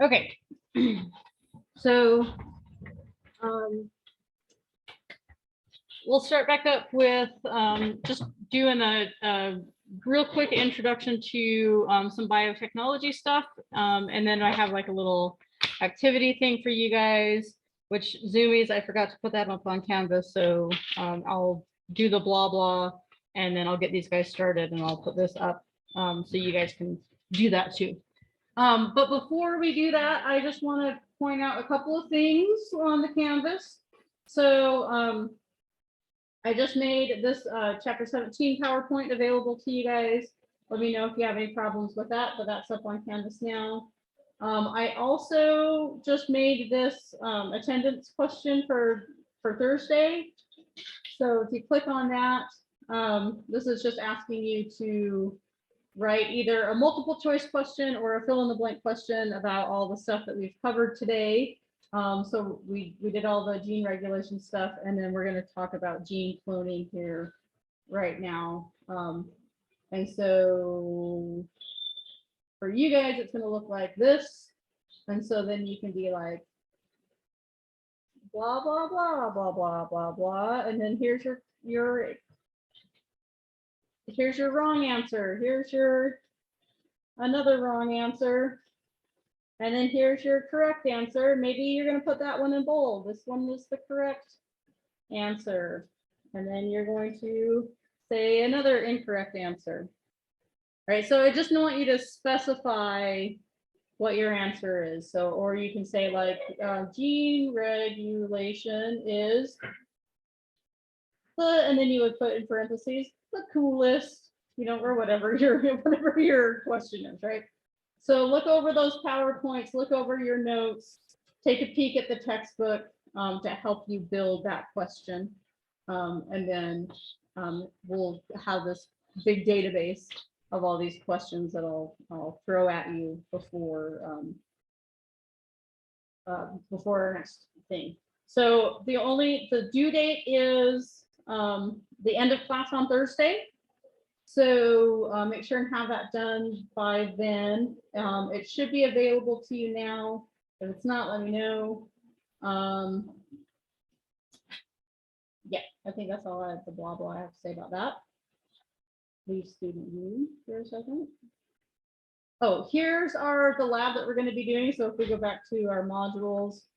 Okay, so um, we'll start back up with just doing a real quick introduction to some biotechnology stuff. And then I have like a little activity thing for you guys, which Zoomies, I forgot to put that up on Canvas. So I'll do the blah, blah, and then I'll get these guys started and I'll put this up so you guys can do that too. But before we do that, I just want to point out a couple of things on the Canvas. So I just made this chapter 17 PowerPoint available to you guys. Let me know if you have any problems with that, but that's up on Canvas now. I also just made this attendance question for Thursday. So if you click on that, this is just asking you to write either a multiple choice question or a fill in the blank question about all the stuff that we've covered today. So we did all the gene regulation stuff, and then we're going to talk about gene cloning here right now. And so for you guys, it's going to look like this. And so then you can be like, blah, blah, blah, blah, blah, blah, blah. And then here's your wrong answer. Here's your another wrong answer. And then here's your correct answer. Maybe you're going to put that one in bold. This one is the correct answer. And then you're going to say another incorrect answer. All right, so I just want you to specify what your answer is. So, or you can say like gene regulation is and then you would put in parentheses the coolest, you know, or whatever your question is, right? So look over those PowerPoints, look over your notes, take a peek at the textbook to help you build that question. And then we'll have this big database of all these questions that I'll throw at you before our next thing. So the due date is the end of class on Thursday. So make sure and have that done by then. It should be available to you now. If it's not, let me know. Yeah, I think that's all I have, the blah blah I have to say about that. Leave student view for a second. Oh, here's the lab that we're going to be doing. So if we go back to our modules.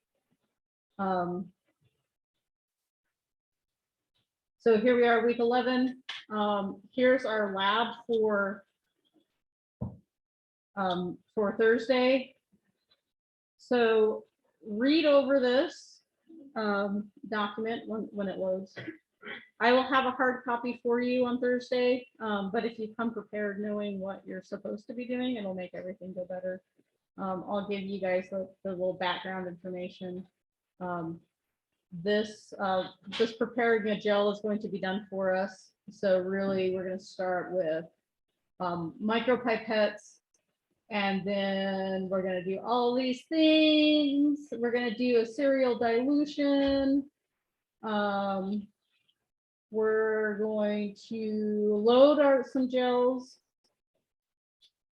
So here we are, week 11. Here's our lab for Thursday. So read over this document when it loads. I will have a hard copy for you on Thursday, but if you come prepared knowing what you're supposed to be doing, it'll make everything go better. I'll give you guys the little background information. This preparing a gel is going to be done for us. So really, we're going to start with micropipettes, and then we're going to do all these things. We're going to do a serial dilution. We're going to load some gels.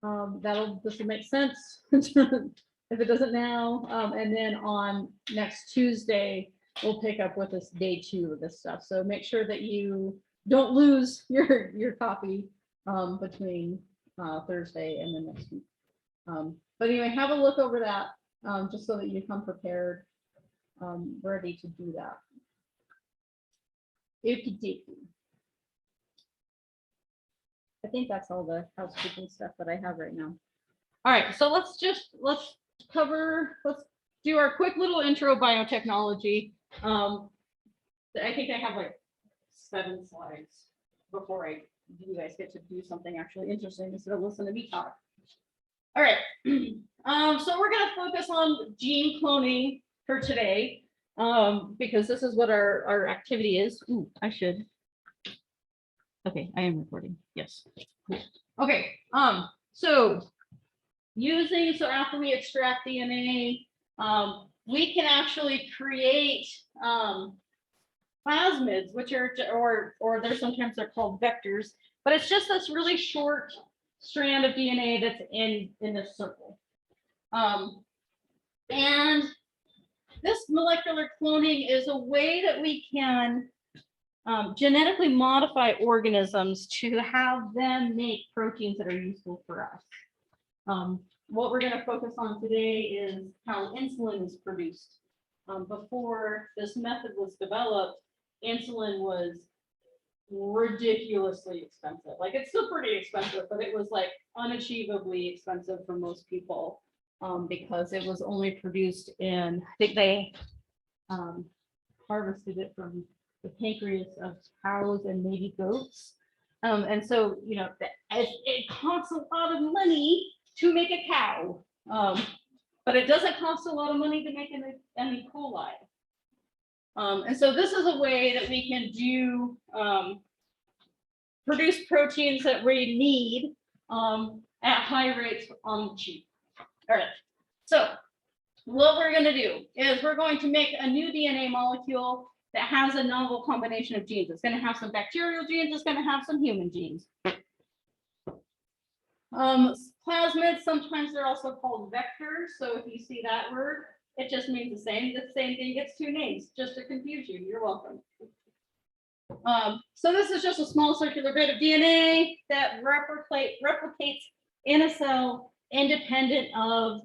This will make sense if it doesn't now. And then on next Tuesday, we'll pick up with this day 2 of this stuff. So make sure that you don't lose your copy between Thursday and the next week. But anyway, have a look over that just so that you come prepared, ready to do that. I think that's all the housekeeping stuff that I have right now. All right, so let's do our quick little intro biotechnology. I think I have like 7 slides before you guys get to do something actually interesting instead of listen to me talk. All right, so we're going to focus on gene cloning for today because this is what our activity is. Ooh, I should. Okay, I am recording. Yes. Okay. So after we extract DNA, we can actually create plasmids, which are or sometimes they're called vectors, but it's just this really short strand of DNA that's in this circle. And this molecular cloning is a way that we can genetically modify organisms to have them make proteins that are useful for us. What we're going to focus on today is how insulin is produced. Before this method was developed, insulin was ridiculously expensive. Like, it's still pretty expensive, but it was like unachievably expensive for most people because it was only produced in, I think they harvested it from the pancreas of cows and maybe goats. And so, you know, it costs a lot of money to make a cow, but it doesn't cost a lot of money to make an E. coli. And so this is a way that we can do produce proteins that we need at high rates on the cheap. All right, so what we're going to do is we're going to make a new DNA molecule that has a novel combination of genes. It's going to have some bacterial genes, it's going to have some human genes. Plasmids, sometimes they're also called vectors. So if you see that word, it just means the same. The same thing gets two names, just to confuse you. You're welcome. So this is just a small circular bit of DNA that replicates in a cell independent of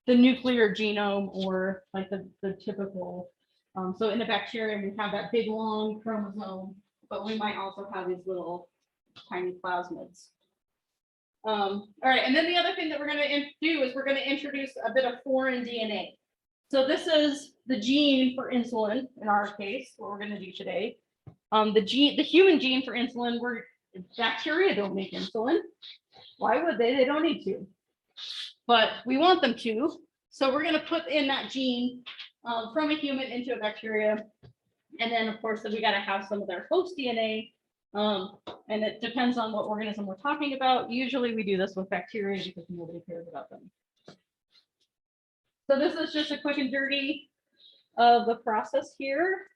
the nuclear genome or like the typical. So in the bacterium, we have that big long chromosome, but we might also have these little tiny plasmids. All right, and then the other thing that we're going to do is we're going to introduce a bit of foreign DNA. So this is the gene for insulin, in our case, what we're going to do today. The human gene for insulin, bacteria don't make insulin. Why would they? They don't need to. But we want them to. So we're going to put in that gene from a human into a bacteria. And then, of course, we got to have some of their host DNA. And it depends on what organism we're talking about. Usually we do this with bacteria because nobody cares about them. So this is just a quick and dirty of the process here.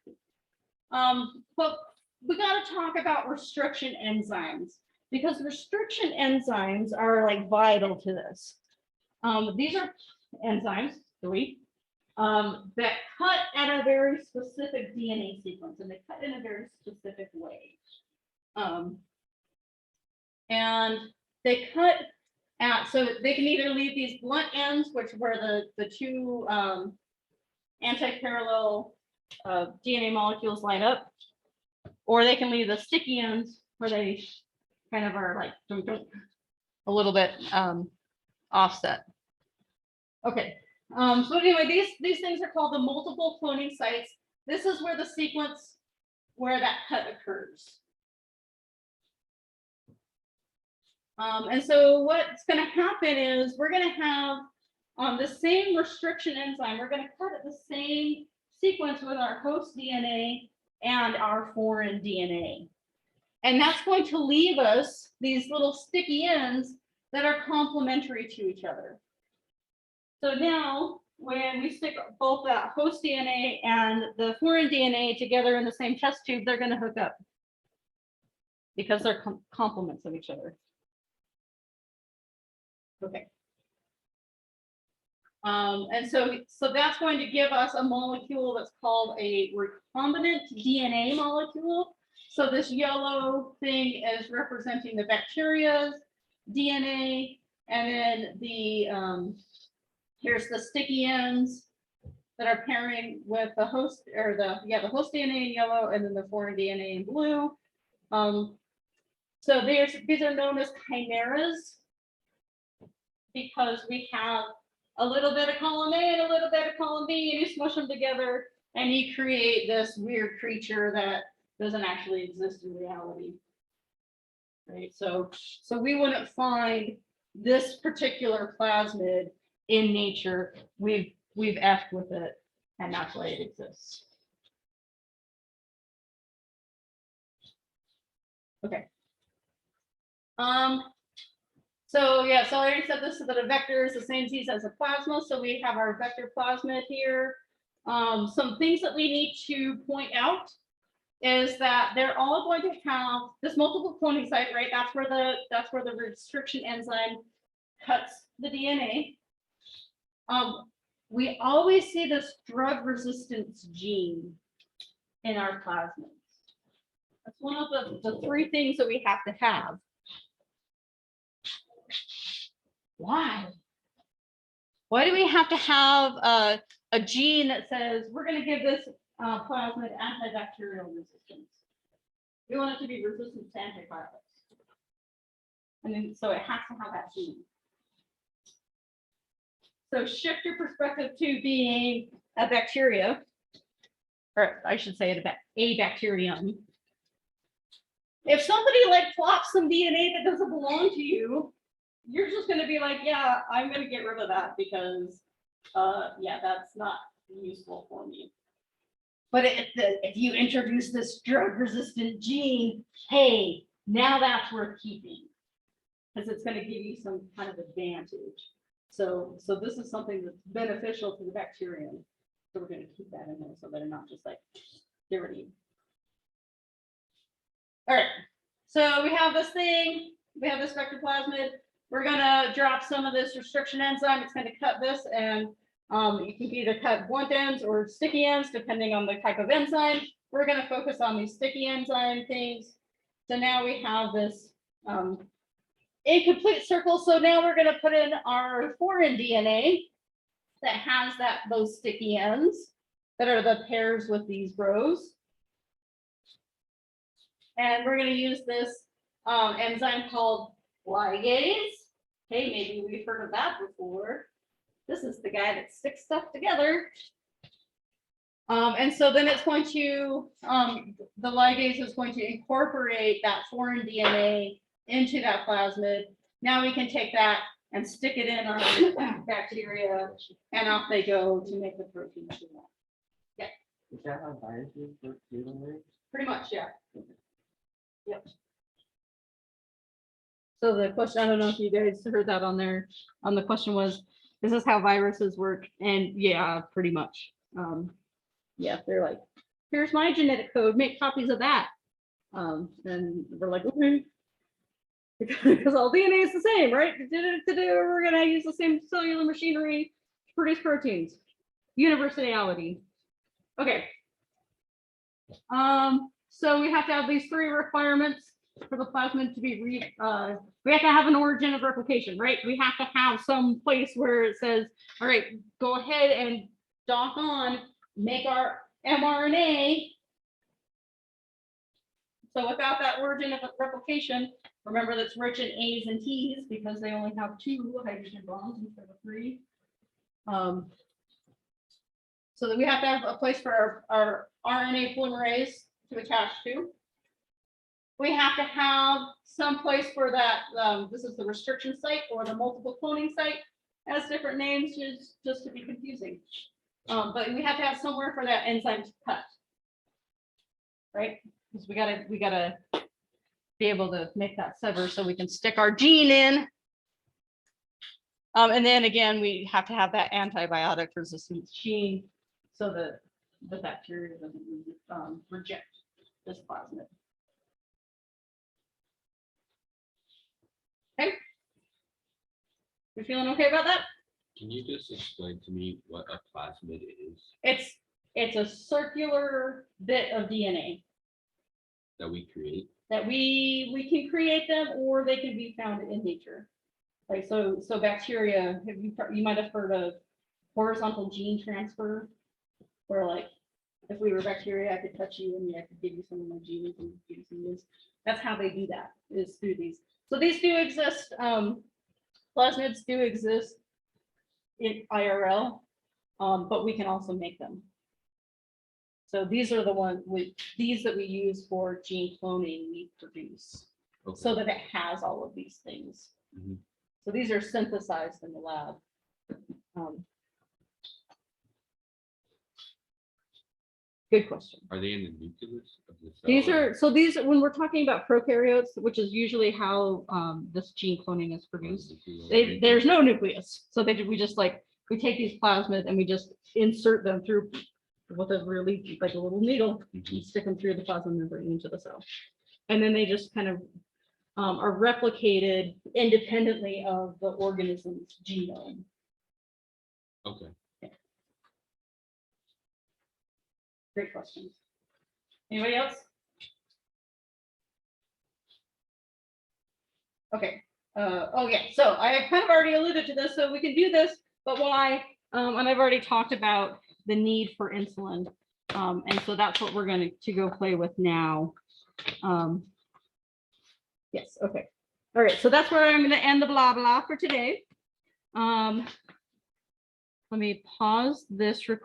But we got to talk about restriction enzymes because restriction enzymes are like vital to this. These are enzymes, that cut at a very specific DNA sequence, and they cut in a very specific way. And they cut at, so they can either leave these blunt ends, which where the two anti-parallel DNA molecules line up, or they can leave the sticky ends where they kind of are like a little bit offset. Okay, so anyway, these things are called the multiple cloning sites. This is where the sequence where that cut occurs. And so what's going to happen is we're going to have the same restriction enzyme. We're going to cut at the same sequence with our host DNA and our foreign DNA. And that's going to leave us these little sticky ends that are complementary to each other. So now when we stick both that host DNA and the foreign DNA together in the same test tube, they're going to hook up because they're complements of each other. Okay. And so that's going to give us a molecule that's called a recombinant DNA molecule. So this yellow thing is representing the bacteria's DNA, and then the here's the sticky ends that are pairing with the host, or the host DNA in yellow, and then the foreign DNA in blue. So these are known as chimeras, because we have a little bit of column A and a little bit of column B, and you smush them together and you create this weird creature that doesn't actually exist in reality. Right? So we wouldn't find this particular plasmid in nature. We've effed with it, and that's why it exists. Okay. So yeah, so I already said this, so that a vector is the same disease as a plasma. So we have our vector plasmid here. Some things that we need to point out is that they're all going to have this multiple cloning site, right? That's where the restriction enzyme cuts the DNA. we always see this drug resistance gene in our plasmids. That's one of the three things that we have to have. Why? Why do we have to have a gene that says we're going to give this plasmid antibacterial resistance? We want it to be resistant to antibiotics. And then, so it has to have that gene. So shift your perspective to being a bacteria, or I should say a bacterium. If somebody like plops some DNA that doesn't belong to you, you're just going to be like, yeah, I'm going to get rid of that because, yeah, that's not useful for me. But if you introduce this drug-resistant gene, hey, now that's worth keeping because it's going to give you some kind of advantage. So this is something that's beneficial to the bacterium. So we're going to keep that in there so they're not just like, get rid of you. All right, so we have this thing, we have this vector plasmid. We're gonna drop some of this restriction enzyme. It's gonna cut this, and you can either cut blunt ends or sticky ends, depending on the type of enzyme. We're gonna focus on these sticky enzyme things. So now we have this incomplete circle. So now we're gonna put in our foreign DNA that has those sticky ends that are the pairs with these rows. And we're going to use this enzyme called ligase. Hey, maybe we've heard of that before. This is the guy that sticks stuff together. And so then it's going to, the ligase is going to incorporate that foreign DNA into that plasmid. Now we can take that and stick it in our bacteria, and off they go to make the protein that we want. Yeah. Is that how viruses work too? Pretty much, yeah. Yep. So the question, I don't know if you guys heard that on there. The question was, is this how viruses work? And yeah, pretty much. Yeah, they're like, here's my genetic code, make copies of that. And we're like, okay, because all DNA is the same, right? We're gonna use the same cellular machinery to produce proteins. Universality. Okay. So we have to have these three requirements for the plasmid to be we have to have an origin of replication, right? We have to have some place where it says, all right, go ahead and dock on, make our mRNA. So without that origin of replication, remember that's rich in A's and T's because they only have 2 hydrogen bonds instead of 3. So that we have to have a place for our RNA polymerase to attach to. We have to have some place for that. This is the restriction site or the multiple cloning site. It has different names just to be confusing. But we have to have somewhere for that enzyme to cut, right? Because we gotta be able to make that sever so we can stick our gene in. And then again, we have to have that antibiotic resistance gene so that the bacteria doesn't reject this plasmid. Okay. You feeling okay about that? Can you just explain to me what a plasmid is? It's a circular bit of DNA That we create? That we can create them, or they can be found in nature. Like so bacteria, you might have heard of horizontal gene transfer, where like if we were bacteria, I could touch you and I could give you some of my genes and give you some of this. That's how they do that, is through these. So these do exist. Plasmids do exist in IRL, but we can also make them. So these are the ones these that we use for gene cloning we produce, okay, so that it has all of these things. Mm-hmm. So these are synthesized in the lab. Good question. Are they in the nucleus of the These cell? these when we're talking about prokaryotes, which is usually how this gene cloning is produced, there's no nucleus. So we just like, we take these plasmids and we just insert them through with a really like a little needle, mm-hmm, and stick them through the plasmid membrane into the cell. And then they just kind of are replicated independently of the organism's genome. Okay. Great questions. Anybody else? Okay. Oh yeah. So I kind of already alluded to this, so we can do this. But while and I've already talked about the need for insulin, and so that's what we're going to go play with now. Yes. Okay. All right. So that's where I'm going to end the blah blah for today. Let me pause this recording.